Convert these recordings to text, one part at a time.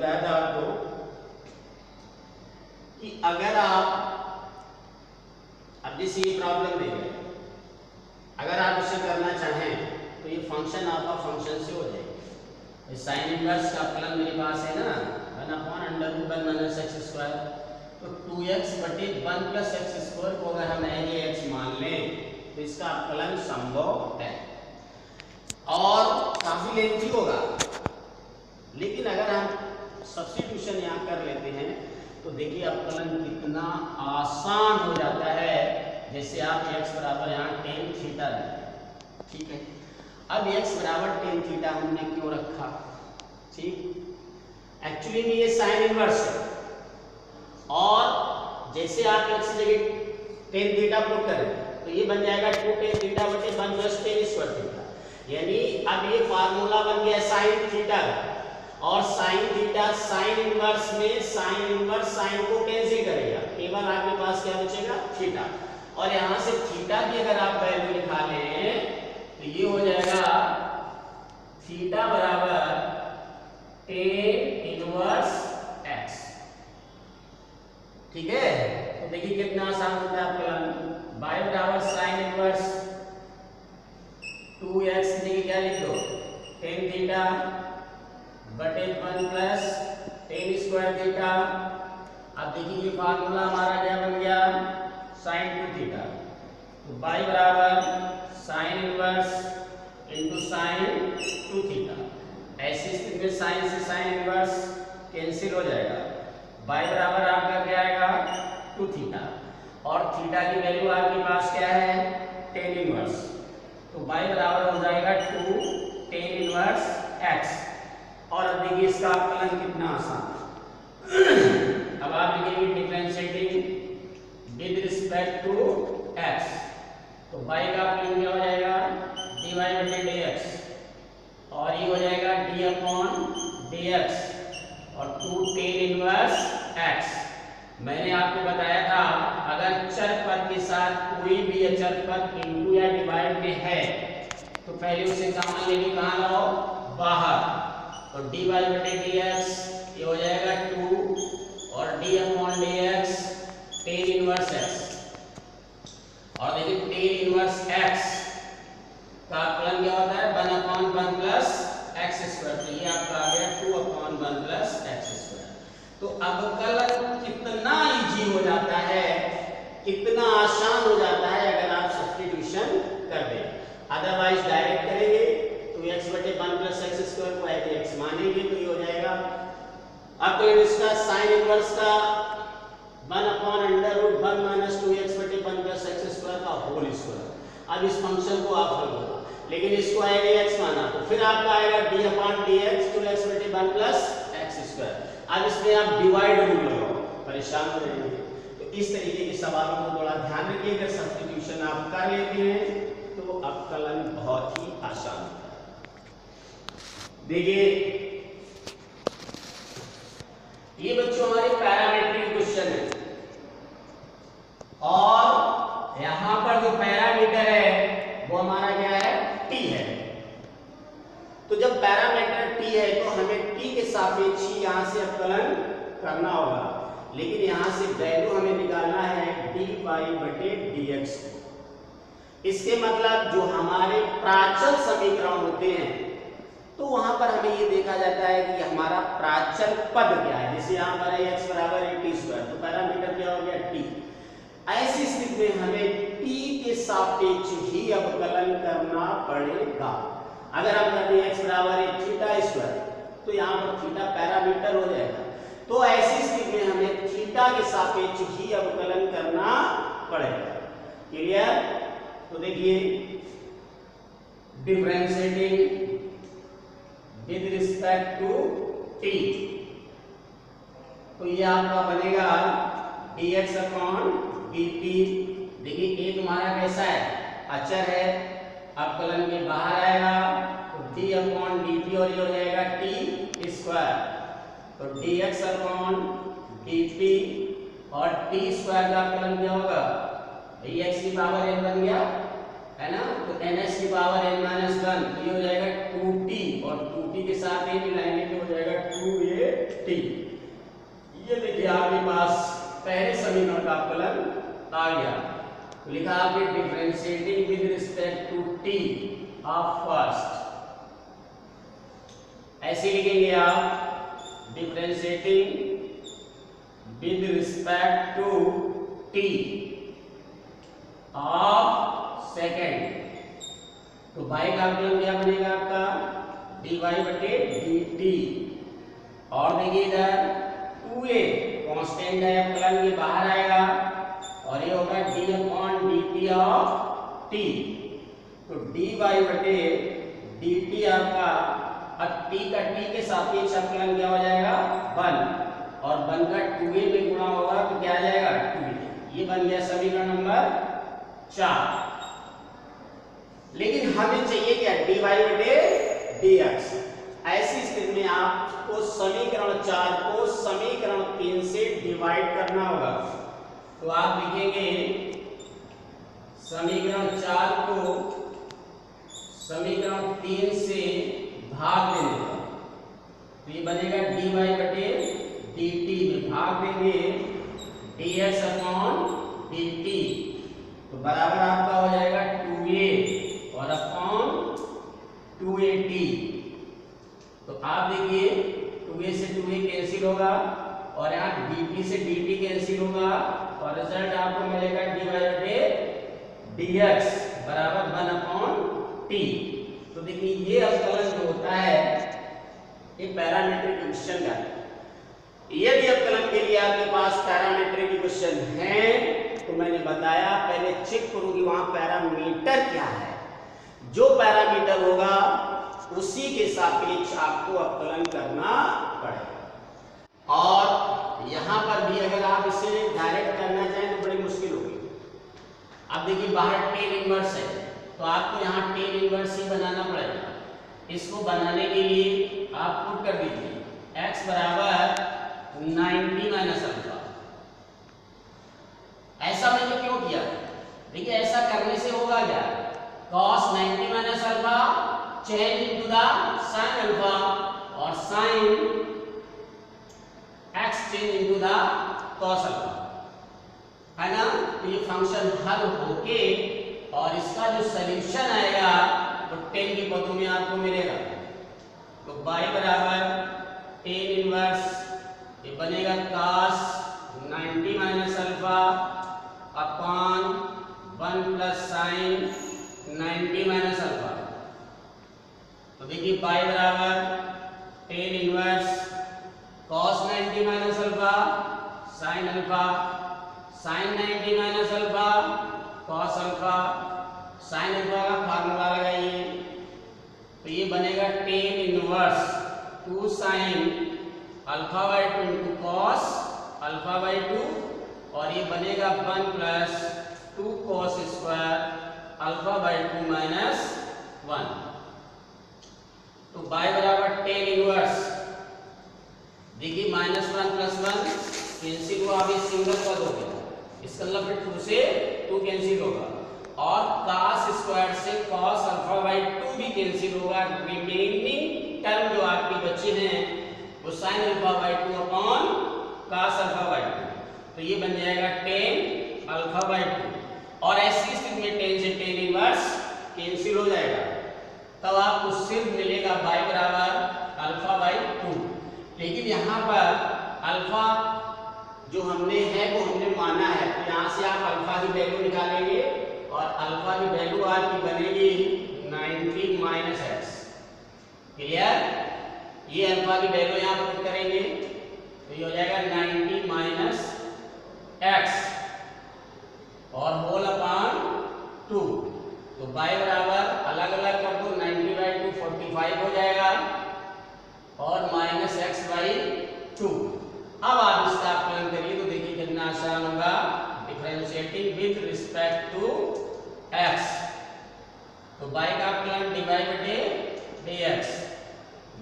बताया था आपको कि अगर आप अब जैसे ये प्रॉब्लम दे रहे हैं, अगर आप इसे करना चाहें तो ये फंक्शन आपका फंक्शन से हो जाएगा। साइन इनवर्स का फलन मेरे पास है ना 1/√1 माइनस एक्स स्क्वायर, तो 2x बटे 1 प्लस एक्स स्क्वायर को अगर हम एज एक्स मान लें तो इसका फलन संभव है और काफी लेंथी होगा। लेकिन अगर हम सब्स्टिट्यूशन यहाँ कर लेते हैं तो देखिए अवकलन कितना आसान हो जाता है। जैसे आप x बराबर यहाँ tan थीटा लें, ठीक है। अब x बराबर tan थीटा हमने क्यों रखा, ठीक, एक्चुअली में ये साइन इनवर्स है और जैसे आप x की जगह tan थीटा पुट करें तो ये बन जाएगा 2 tan थीटा बटे 1 प्लस tan स्क्वायर थीटा, यानी अब ये फार्मूला बन गया साइन थीटा और साइन थीटा साइन इनवर्स में साइन इनवर्स साइन को कैंसिल करेगा, केवल आपके पास क्या बचेगा थीटा। और यहां से थीटा की अगर आप वैल्यू निकाल लें तो ये हो जाएगा थीटा बराबर tan इनवर्स x, ठीक है। तो देखिए कितना आसान होता है आपका y बराबर साइन इनवर्स 2x की जगह क्या लिख दो tan थीटा बटे 1 प्लस tan स्क्वायर थीटा। अब देखिए ये फार्मूला हमारा क्या बन गया sin 2 थीटा, तो y बराबर sine inverse into sin 2 theta. ऐसी स्थिति में साइन से साइन इनवर्स कैंसिल हो जाएगा, y बराबर आपका क्या आएगा 2 थीटा और थीटा की वैल्यू आपके पास क्या है tan इनवर्स, तो y बराबर हो जाएगा 2 tan इनवर्स x। और अब देखिए इसका अवकलन कितना आसान है। अब आप लिखेंगे differentiating with respect to x, तो y का अवकलन क्या हो जाएगा dy बटे dx और ये हो जाएगा d अपॉन dx और 2 tan इनवर्स x। मैंने आपको बताया था अगर चर पद के साथ कोई भी अचर पद इनटू या डिवाइड में है तो पहले उसे कॉमन लेके कहां लाओ बाहर, और dy बटे dx ये हो जाएगा 2 और d upon dx tan inverse x। और देखिए tan इनवर्स x का अवकलन क्या होता है 1 अपॉन 1 प्लस एक्स स्क्वायर, तो ये आपका आ गया 2 अपॉन 1 प्लस एक्स स्क्वायर। तो अवकलन कितना इजी हो जाता है, कितना आसान हो जाता है अगर आप सब्स्टिट्यूशन कर दें। अदरवाइज डायरेक्ट करेंगे तो x बटे 1 प्लस एक्स स्क्वायर को एज x मानेंगे तो ये हो जाएगा आपको इसका साइन इनवर्स का 1 अपॉन √1 माइनस 2x बटे 1 प्लस एक्स स्क्वायर का होल स्क्वायर। अब इस फंक्शन को आप हल करो, लेकिन इसको एज x माना तो फिर आपका आएगा d अपॉन dx 2x बटे 1 प्लस एक्स स्क्वायर। अब इसमें आप डिवाइड रूल लगाओ, परेशान हो जाएंगे। तो इस तरीके के सवालों को थोड़ा ध्यान रखिए, अगर सब्स्टिट्यूशन आप कर लेते हैं तो अवकलन बहुत ही आसान होता है। देखिए ये बच्चों हमारे पैरामीट्रिक क्वेश्चन है और यहां पर जो पैरामीटर है वो हमारा क्या है t है। तो जब पैरामीटर t है तो हमें t के सापेक्ष ही यहां से अवकलन करना होगा, लेकिन यहां से वैल्यू हमें निकालना है dy बटे dx। इसके मतलब जो हमारे प्राचल समीकरण होते हैं तो वहां पर हमें ये देखा जाता है कि हमारा प्राचल पद क्या है। जैसे यहाँ पर है x बराबर t स्क्वायर, तो पैरामीटर क्या हो गया t। ऐसी स्थिति में हमें t के सापेक्ष ही अवकलन करना पड़ेगा। अगर हम करते हैं x बराबर थीटा स्क्वायर तो यहाँ पर थीटा पैरामीटर हो जाएगा, तो ऐसी स्थिति में हमें थीटा के सापेक्ष ही अवकलन करना पड़ेगा। क्लियर? तो देखिए differentiating with respect to t, तो ये आपका बनेगा dx अपॉन dt। देखिए एक हमारा कैसा है अचर है, अवकलन के बाहर आएगा तो d अपॉन dt और ये हो जाएगा t स्क्वायर, तो dx अपॉन dt और t स्क्वायर का अवकलन क्या होगा x की पावर n बन गया है ना, तो ns की पावर n-1 तो ये हो जाएगा 2t और 2t टी के साथ ये मिलाएंगे तो हो जाएगा 2at। ये देखिए आपके पास पहले समीकरण का अवकलन आ गया। तो लिखा आपने differentiating with respect to t of first, ऐसे लिखेंगे आप differentiating with respect to t of second. तो बाई का अवकलन क्या बनेगा आपका dy बटे dt। और देखिए इधर 2a कांस्टेंट है, अवकलन के बाहर आएगा और ये होगा d upon dt of t। तो dy बटे dt आपका अब t का t के सापेक्ष अवकलन क्या हो जाएगा 1 और 1 का 2a में गुणा होगा तो क्या आ जाएगा 2a। ये बन गया समीकरण नंबर 4। लेकिन हमें चाहिए क्या dy बटे dx। ऐसी स्थिति में आपको समीकरण 4 को समीकरण 3 से डिवाइड करना होगा। तो आप लिखेंगे समीकरण 4 को समीकरण 3 से भाग देने का, तो ये बनेगा dy बटे dt में भाग देंगे dx अपॉन dt। तो बराबर आपका हो जाएगा 2a और अपॉन 2at। तो आप देखिए 2a से 2a कैंसिल होगा और यहाँ dt से dt कैंसिल होगा और रिजल्ट आपको मिलेगा dy बटे dx बराबर 1 अपॉन t। तो देखिए ये अवकलन जो होता है ये पैरामीट्रिक क्वेश्चन का है। यदि अवकलन के लिए आपके पास पैरामीट्रिक क्वेश्चन है तो मैंने बताया पहले चेक करो कि वहां पैरामीटर क्या है। जो पैरामीटर होगा उसी के सापेक्ष आपको अवकलन करना पड़ेगा। और यहां पर भी अगर आप इसे डायरेक्ट करना चाहें तो बड़ी मुश्किल होगी। अब देखिए बाहर टेन इनवर्स है तो आपको यहाँ टेन इनवर्स ही बनाना पड़ेगा। इसको बनाने के लिए आप पुट कर दीजिए x बराबर 90 माइनस अल्फा। ऐसा मैंने क्यों किया? देखिए ऐसा करने से होगा क्या, cos 90 minus alpha change into the sin alpha और sin x change into the cos alpha, है ना। तो ये फंक्शन हल होके और इसका जो सॉल्यूशन आएगा वो 10 की पदों में आपको मिलेगा। तो y बराबर tan इनवर्स ये बनेगा cos 90 minus alpha upon 1 plus sin 90 minus alpha. तो देखिए y बराबर tan inverse cos 90 minus alpha sin alpha sin 90 minus alpha cos alpha. sin alpha का फार्मूला लगाइए तो ये बनेगा tan inverse 2 sin alpha by 2 into cos alpha by 2 और ये बनेगा 1 plus 2 cos square alpha by 2 minus 1। तो y बराबर tan इनवर्स देखिए माइनस 1 प्लस 1 कैंसिल हुआ, अभी सिंगल पद हो गया, इसका मतलब फिर 2 से 2 कैंसिल होगा और cos स्क्वायर से cos अल्फा बाई 2 भी कैंसिल होगा। रिमेनिंग टर्म जो आपकी बची हैं वो sin alpha by 2 upon cos alpha by 2। तो ये बन जाएगा tan अल्फा बाई 2 और ऐसी स्थिति में tan से tan इनवर्स कैंसिल हो जाएगा, तब आपको सिर्फ मिलेगा y बराबर अल्फा बाई 2। लेकिन यहाँ पर अल्फा जो हमने है वो हमने माना है, तो यहाँ से आप अल्फा की वैल्यू निकालेंगे और अल्फा की वैल्यू आपकी बनेगी 90 माइनस एक्स। क्लियर? ये अल्फा की वैल्यू यहाँ पर पुट करेंगे तो ये हो जाएगा 90 माइनस एक्स और होल अपॉन 2। तो y बराबर अलग अलग कर दो, 90 बाई 2 45 हो जाएगा और माइनस एक्स बाई 2। अब आप इसका अवकलन करिए तो देखिए कितना आसान होगा, differentiating with respect to x। तो y का अवकलन dy बटे dx,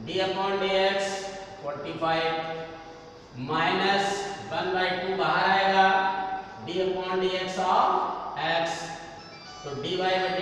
d upon dx 45 minus 1 by 2 बाहर आएगा d upon dx of x। तो dy बटे